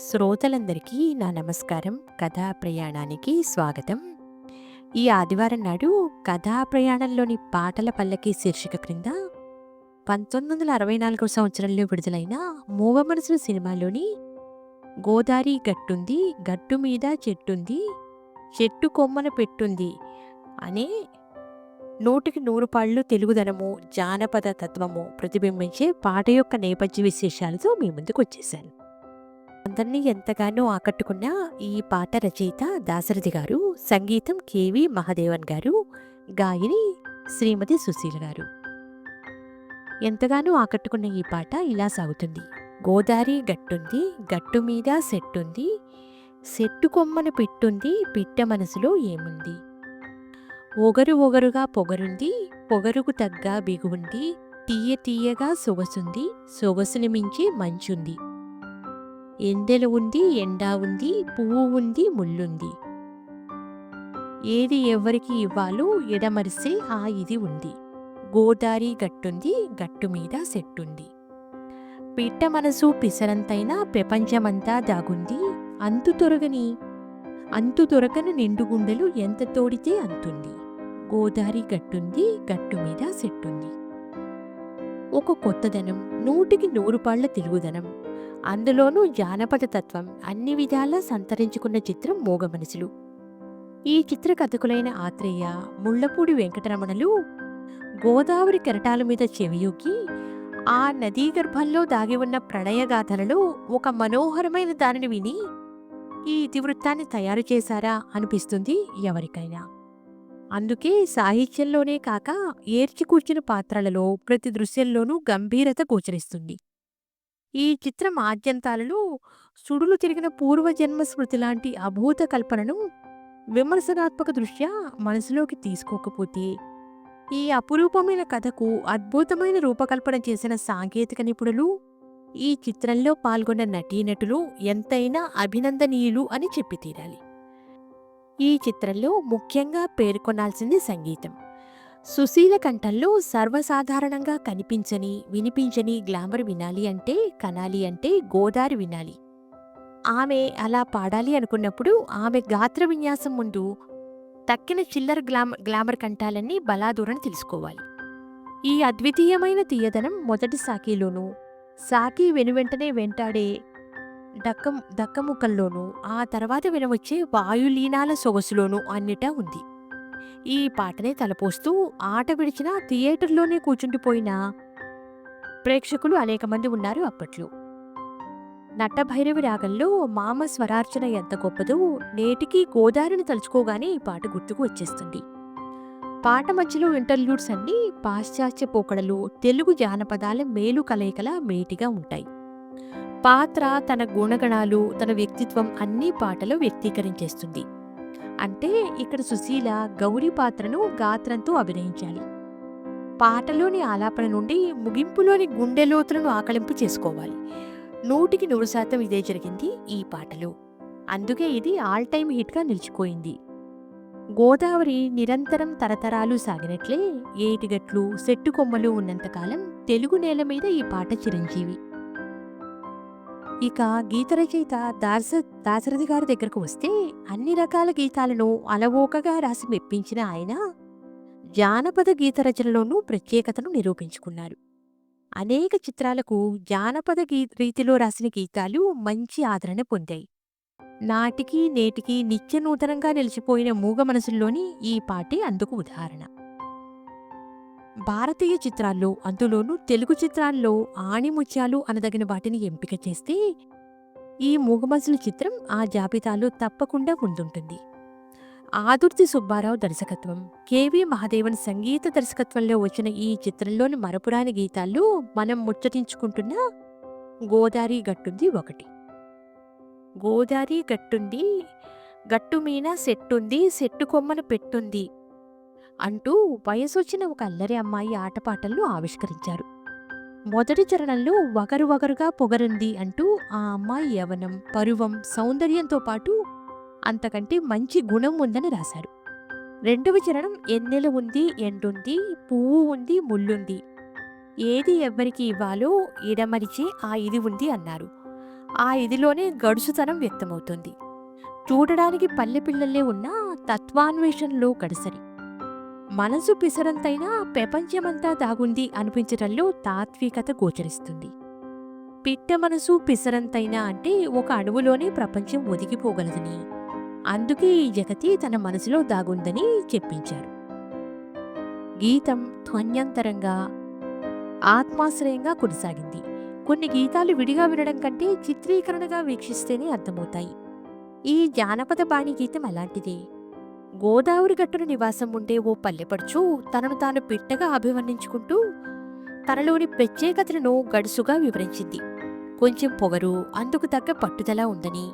శ్రోతలందరికీ నా నమస్కారం. కథా ప్రయాణానికి స్వాగతం. ఈ ఆదివారం నాడు కథా ప్రయాణంలోని పాటల పల్లకి శీర్షిక క్రింద 1964 సంవత్సరంలో విడుదలైన మూవమనసులు సినిమాలోని గోదారి గట్టుంది, గట్టు మీద చెట్టుంది, చెట్టు కొమ్మన పెట్టుంది అనే నూటికి నూరు పాళ్ళు తెలుగుదనము, జానపద తత్వము ప్రతిబింబించే పాట యొక్క నేపథ్య విశేషాలతో మీ ముందుకు వచ్చేసాను. అందరినీ ఎంతగానో ఆకట్టుకున్న ఈ పాట రచయిత దాశరథి గారు, సంగీతం కెవి మహాదేవన్ గారు, గాయని శ్రీమతి సుశీల గారు. ఎంతగానో ఆకట్టుకున్న ఈ పాట ఇలా సాగుతుంది. గోదారి గట్టుంది, గట్టు మీద సెట్టుంది, సెట్టు కొమ్మను పెట్టుంది, పిట్ట మనసులో ఏముంది. ఒగరు ఒగరుగా పొగరుంది, పొగరుకు తగ్గ బిగుంది, తీయ తీయగా సొగసుంది, సొగసుని మించి మంచుంది. ఎండెలు ఉంది, ఎండా ఉంది, పువ్వు ఉంది, ముళ్ళుంది. ఏది ఎవరికి ఇవ్వాలో ఎడమరిసే ఆ ఇది ఉంది. గోదారి గట్టుంది, గట్టు మీద సెట్టుంది. పిట్ట మనసు పిసరంతైనా ప్రపంచమంతా దాగుంది. అంతు దొరకని నిండు గుండెలు ఎంత తోడితే అంతుంది. గోదారి గట్టుంది, గట్టు మీద సెట్టుంది. ఒక కొత్తదనం, నూటికి నూరు పాళ్ల తెలుగుదనం, అందులోనూ జానపద తత్వం అన్ని విధాలా సంతరించుకున్న చిత్రం మూగమనసులు. ఈ చిత్ర కథకులైన ఆత్రేయ, ముళ్లపూడి వెంకటరమణలు గోదావరి కెరటాల మీద చెవియొగ్గి ఆ నదీ గర్భంలో దాగి ఉన్న ప్రణయగాథలలో ఒక మనోహరమైన దానిని విని ఈ ఇతివృత్తాన్ని తయారు చేశారా అనిపిస్తుంది ఎవరికైనా. అందుకే సాహిత్యంలోనే కాక ఏర్చి కూర్చిన పాత్రలలో ప్రతి దృశ్యంలోనూ గంభీరత గోచరిస్తుంది. ఈ చిత్రం ఆద్యంతాలలో సుడులు తిరిగిన పూర్వజన్మ స్మృతి లాంటి అభూత కల్పనను విమర్శనాత్మక దృష్ట్యా మనసులోకి తీసుకోకపోతే ఈ అపురూపమైన కథకు అద్భుతమైన రూపకల్పన చేసిన సాంకేతిక నిపుణులు, ఈ చిత్రంలో పాల్గొన్న నటీనటులు ఎంతైనా అభినందనీయులు అని చెప్పి తీరాలి. ఈ చిత్రంలో ముఖ్యంగా పేర్కొనాల్సింది సంగీతం. సుశీల కంఠంలో సర్వసాధారణంగా కనిపించని, వినిపించని గ్లామర్ వినాలి అంటే, కనాలి అంటే గోదారి వినాలి. ఆమె అలా పాడాలి అనుకున్నప్పుడు ఆమె గాత్ర విన్యాసం ముందు తక్కిన చిల్లర గ్లామర్ కంఠాలన్నీ బలాదూరని తెలుసుకోవాలి. ఈ అద్వితీయమైన తీయదనం మొదటి సాకిలోనూ, సాకి వెనువెంటనే వెంటాడే దక్కముక్కల్లోనూ, ఆ తర్వాత వినవచ్చే వాయులీనాల సొగసులోనూ అన్నిటా ఉంది. ఈ పాటనే తలపోస్తూ ఆట విడిచిన థియేటర్లోనే కూర్చుండిపోయిన ప్రేక్షకులు అనేక మంది ఉన్నారు అప్పట్లో. నట్టభైరవి రాగంలో మామ స్వరార్చన ఎంత గొప్పదో నేటికి గోదారిని తలుచుకోగానే ఈ పాట గుర్తుకు వచ్చేస్తుంది. పాట మధ్యలో ఇంటర్లూడ్స్ అన్నీ పాశ్చాత్య పోకడలు, తెలుగు జానపదాల మేలు కలయికల మేటిగా ఉంటాయి. పాత్ర తన గుణగణాలు, తన వ్యక్తిత్వం అన్నీ పాటలో వ్యక్తీకరించేస్తుంది. అంటే ఇక్కడ సుశీల గౌరీ పాత్రను గాత్రంతో అభినయించాలి. పాటలోని ఆలాపన నుండి ముగింపులోని గుండెలోతులను ఆకలింపు చేసుకోవాలి. 100% ఇదే జరిగింది ఈ పాటలో. అందుకే ఇది ఆల్ టైమ్ హిట్గా నిలిచిపోయింది. గోదావరి నిరంతరం తరతరాలు సాగినట్లే ఏటిగట్లు, సెట్టు కొమ్మలు ఉన్నంతకాలం తెలుగు నేల మీద ఈ పాట చిరంజీవి. ఇక గీత రచయిత దాశరథి గారి దగ్గరకు వస్తే అన్ని రకాల గీతాలను అలవోకగా రాసి మెప్పించిన ఆయన జానపద గీత రచనలోనూ ప్రత్యేకతను నిరూపించుకున్నారు. అనేక చిత్రాలకు జానపద రీతిలో రాసిన గీతాలు మంచి ఆదరణ పొందాయి. నాటికి నేటికి నిత్య నూతనంగా నిలిచిపోయిన మూగమనసుల్లోని ఈ పాటే అందుకు ఉదాహరణ. భారతీయ చిత్రాల్లో, అందులోనూ తెలుగు చిత్రాల్లో ఆణిముత్యాలు అనదగిన వాటిని ఎంపిక చేస్తే ఈ మూగమనసులు చిత్రం ఆ జాబితాలో తప్పకుండా ముందుంటుంది. ఆదుర్తి సుబ్బారావు దర్శకత్వం, కెవి మహాదేవన్ సంగీత దర్శకత్వంలో వచ్చిన ఈ చిత్రంలోని మరపురాని గీతాల్లో మనం ముచ్చటించుకుంటున్న గోదారి గట్టుంది ఒకటి. గోదారి గట్టుంది, గట్టు మీన సెట్టుంది, సెట్టు కొమ్మను పెట్టుంది అంటూ వయసొచ్చిన ఒక అల్లరి అమ్మాయి ఆటపాటలను ఆవిష్కరించారు. మొదటి చరణంలో వగరు వగరుగా పొగరుంది అంటూ ఆ అమ్మాయి యవనం, పరువం, సౌందర్యంతో పాటు అంతకంటే మంచి గుణం ఉందని రాశారు. రెండవ చరణం ఎన్నెల ఉంది, ఎండుంది, పువ్వు ఉంది, ముళ్ళుంది, ఏది ఎవ్వరికి ఇవ్వాలో ఎడమరిచే ఆ ఇది ఉంది అన్నారు. ఆ ఇదిలోనే గడుసుతనం వ్యక్తమవుతుంది. చూడడానికి పల్లె పిల్లల్లే ఉన్న తత్వాన్వేషణలో గడసరి. మనసు పిసరంతైనా ప్రపంచమంతా దాగుంది అనిపించటంలో తాత్వికత గోచరిస్తుంది. పిట్ట మనసు పిసరంతైనా అంటే ఒక అణువులోనే ప్రపంచం ఒదిగిపోగలదని, అందుకే ఈ జగతి తన మనసులో దాగుందని చెప్పించారు. గీతం ధ్వన్యంతరంగా ఆత్మాశ్రయంగా కొనసాగింది. కొన్ని గీతాలు విడిగా వినడం కంటే చిత్రీకరణగా వీక్షిస్తేనే అర్థమవుతాయి. ఈ జానపద బాణి గీతం అలాంటిదే. గోదావరి గట్టున నివాసం ఉండే ఓ పల్లెపడుచు తనను తాను పిట్టగా అభివర్ణించుకుంటూ తనలోని ప్రత్యేకతలను గడుసుగా వివరించింది. కొంచెం పొగరు, అందుకు తగ్గ పట్టుదల ఉందని,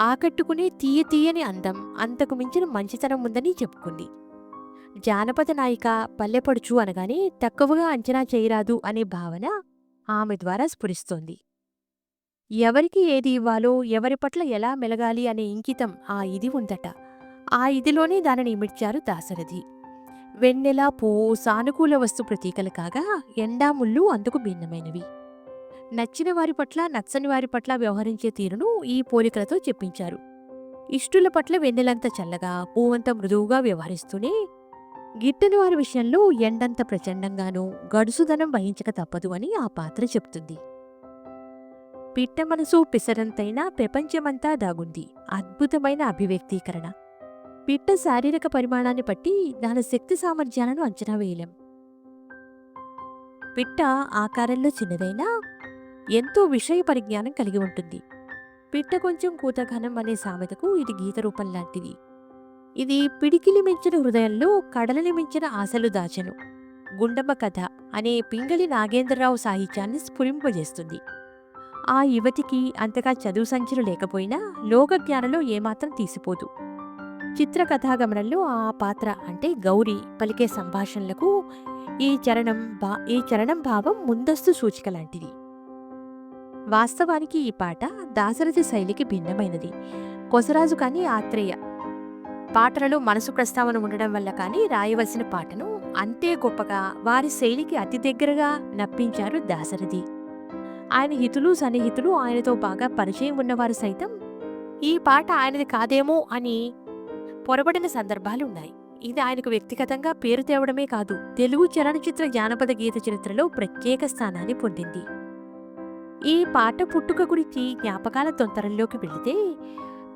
ఆకట్టుకునే తీయని అందం, అంతకు మించిన మంచితనం ఉందని చెప్పుకుంది. జానపద నాయిక పల్లెపడుచు అనగానే తక్కువగా అంచనా చేయరాదు అనే భావన ఆమె ద్వారా స్ఫురిస్తోంది. ఎవరికి ఏది ఇవ్వాలో, ఎవరి పట్ల ఎలా మెలగాలి అనే ఇంకితం ఆ ఇది ఉందట. ఆ ఇదిలోనే దానిని ఇమిడ్చారు దాశరథి. వెన్నెల, పువ్వు సానుకూల వస్తు ప్రతీకలు కాగా, ఎండాముళ్ళు అందుకు భిన్నమైనవి. నచ్చిన వారి పట్ల, నచ్చని వారి పట్ల వ్యవహరించే తీరును ఈ పోలికలతో చెప్పించారు. ఇష్టుల పట్ల వెన్నెలంత చల్లగా, పువ్వంత మృదువుగా వ్యవహరిస్తూనే, గిట్టని వారి విషయంలో ఎండంత ప్రచండంగానూ గడుసుదనం వహించక తప్పదు అని ఆ పాత్ర చెప్తుంది. పిట్ట మనసు పిసరంతైనా ప్రపంచమంతా దాగుంది అద్భుతమైన అభివ్యక్తీకరణ. పిట్ట శారీరక పరిమాణాన్ని బట్టి దాని శక్తి సామర్థ్యాలను అంచనా వేయలేం. పిట్ట ఆకారంలో చిన్నదైనా ఎంతో విషయ పరిజ్ఞానం కలిగి ఉంటుంది. పిట్ట కొంచెం కూతఘనం అనే సామెతకు ఇది గీతరూపం లాంటిది. ఇది పిడికిలి మించిన హృదయంలో కడలని మించిన ఆశలు దాచెను. గుండమ్మ కథ అనే పింగళి నాగేంద్రరావు సాహిత్యాన్ని స్ఫురింపజేస్తుంది. ఆ యువతికి అంతగా చదువు సంచులు లేకపోయినా లోకజ్ఞానంలో ఏమాత్రం తీసిపోదు. చిత్రకథాగమనంలో ఆ పాత్ర అంటే గౌరి పలికే సంభాషణలకు ఈ చరణం భావం ముందస్తు సూచిక లాంటిది. వాస్తవానికి ఈ పాట దాశరథి శైలికి భిన్నమైనది. కొసరాజు కానీ ఆత్రేయ పాటలలో మనసు ప్రస్తావన ఉండడం వల్ల కానీ రాయవలసిన పాటను అంతే గొప్పగా వారి శైలికి అతి దగ్గరగా నప్పించారు దాశరథి. ఆయన హితులు సన్నిహితులు ఆయనతో బాగా పరిచయం ఉన్నవారు సైతం ఈ పాట ఆయనది కాదేమో అని పొరబడిన సందర్భాలున్నాయి. ఇది ఆయనకు వ్యక్తిగతంగా పేరు తేవడమే కాదు, తెలుగు చలనచిత్ర జానపద గీత చరిత్రలో ప్రత్యేక స్థానాన్ని పొందింది. ఈ పాట పుట్టుక గురించి జ్ఞాపకాల తొంతరంలోకి వెళితే,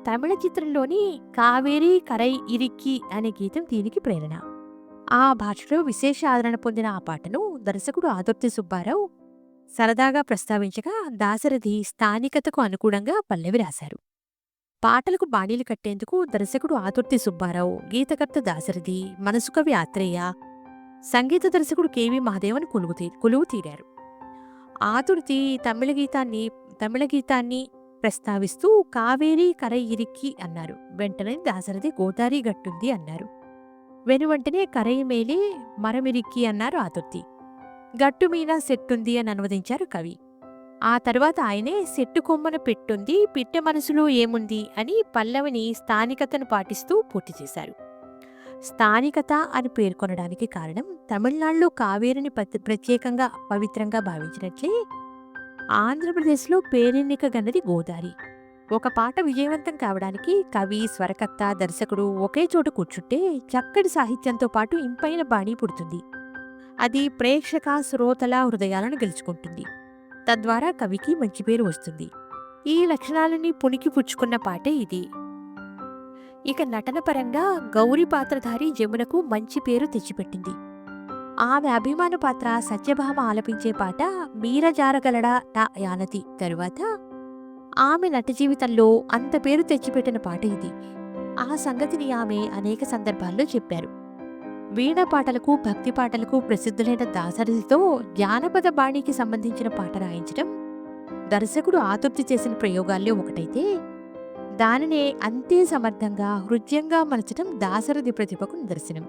తమిళ చిత్రంలోని కావేరీ కరై ఇరిక్కి అనే గీతం దీనికి ప్రేరణ. ఆ భాషలో విశేష ఆదరణ పొందిన ఆ పాటను దర్శకుడు ఆదుర్తి సుబ్బారావు సరదాగా ప్రస్తావించగా, దాశరథి స్థానికతకు అనుగుణంగా పల్లవి రాశారు. పాటలకు బాణీలు కట్టేందుకు దర్శకుడు ఆదుర్తి సుబ్బారావు, గీతకర్త దాశరథి, మనసుకవి ఆత్రేయ, సంగీత దర్శకుడు కెవి మహాదేవన్ కొలువు తీరారు. ఆదుర్తి తమిళ గీతాన్ని ప్రస్తావిస్తూ కావేరీ కరై ఇరిక్కి అన్నారు. వెంటనే దాశరథి గోదావరి గట్టుంది అన్నారు. వెనువెంటనే కరై మేలే మరమిరిక్కి అన్నారు ఆదుర్తి. గట్టు మీద సెట్టుంది అని అనువదించారు కవి. ఆ తర్వాత ఆయనే సెట్టు కొమ్మన పెట్టుంది, పిట్ట మనసులో ఏముంది అని పల్లవిని స్థానికతను పాటిస్తూ పూర్తి చేశారు. స్థానికత అని పేర్కొనడానికి కారణం, తమిళనాడులో కావేరిని ప్రత్యేకంగా పవిత్రంగా భావించినట్లే ఆంధ్రప్రదేశ్లో పేరెన్నిక గన్నది గోదావరి. ఒక పాట విజయవంతం కావడానికి కవి, స్వరకర్త, దర్శకుడు ఒకే చోట కూర్చుంటే చక్కటి సాహిత్యంతో పాటు ఇంపైన బాణీ పుడుతుంది. అది ప్రేక్షక శ్రోతల హృదయాలను గెలుచుకుంటుంది. తద్వారా కవికి మంచి పేరు వస్తుంది. ఈ లక్షణాలని పుణికి పుచ్చుకున్న పాటే ఇది. ఇక నటన పరంగా గౌరీ పాత్రధారి జమునకు మంచి పేరు తెచ్చిపెట్టింది. ఆమె అభిమాన పాత్ర సత్యభామ ఆలపించే పాట మీరజారగలడా నా యానతి తరువాత ఆమె నట జీవితంలో అంత పేరు తెచ్చిపెట్టిన పాట ఇది. ఆ సంగతిని ఆమె అనేక సందర్భాల్లో చెప్పారు. వీణ పాటలకు, భక్తి పాటలకు ప్రసిద్ధులైన దాశరథితో జానపద బాణీకి సంబంధించిన పాట రాయించడం దర్శకుడు ఆదుర్తి చేసిన ప్రయోగాల్లో ఒకటైతే, దానినే అంతే సమర్థంగా హృద్యంగా మలచడం దాశరథి ప్రతిభకు నిదర్శనం.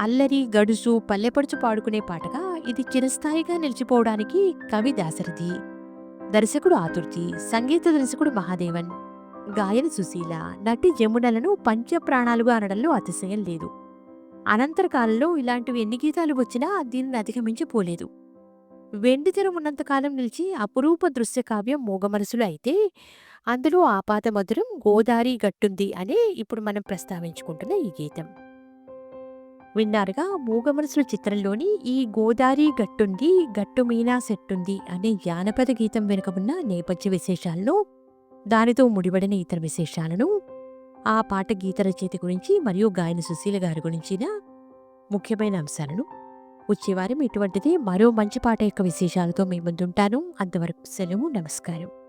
అల్లరి, గడుసు, పల్లెపడుచు పాడుకునే పాటగా ఇది చిరస్థాయిగా నిలిచిపోవడానికి కవి దాశరథి, దర్శకుడు ఆదుర్తి, సంగీత దర్శకుడు మహాదేవన్, గాయన సుశీల, నటి జమునలను పంచప్రాణాలుగా అనడంలో అతిశయం లేదు. అనంతర కాలంలో ఇలాంటివి ఎన్ని గీతాలు వచ్చినా దీనిని అధిగమించి పోలేదు. వెండితెర ఉన్నంతకాలం నిలిచి అపురూప దృశ్య కావ్యం 'మూగమనసులు' అయితే, అందులో ఆపాత మధురం 'గోదారి గట్టుంది' అనే ఇప్పుడు మనం ప్రస్తావించుకుంటున్న ఈ గీతం. విన్నారుగా 'మూగమనసులు' చిత్రంలోని ఈ 'గోదారి గట్టుంది గట్టు మీనా సెట్టుంది' అనే జానపద గీతం వెనుక ఉన్న నేపథ్య విశేషాలను, దానితో ముడిపడిన ఇతర విశేషాలను, ఆ పాట గీత రచయిత గురించి మరియు గాయని సుశీల గారి గురించిన ముఖ్యమైన అంశాలను వచ్చే వారం ఇటువంటిదే మరో మంచి పాట యొక్క విశేషాలతో మీ ముందుంటాను. అంతవరకు సెలవు. నమస్కారం.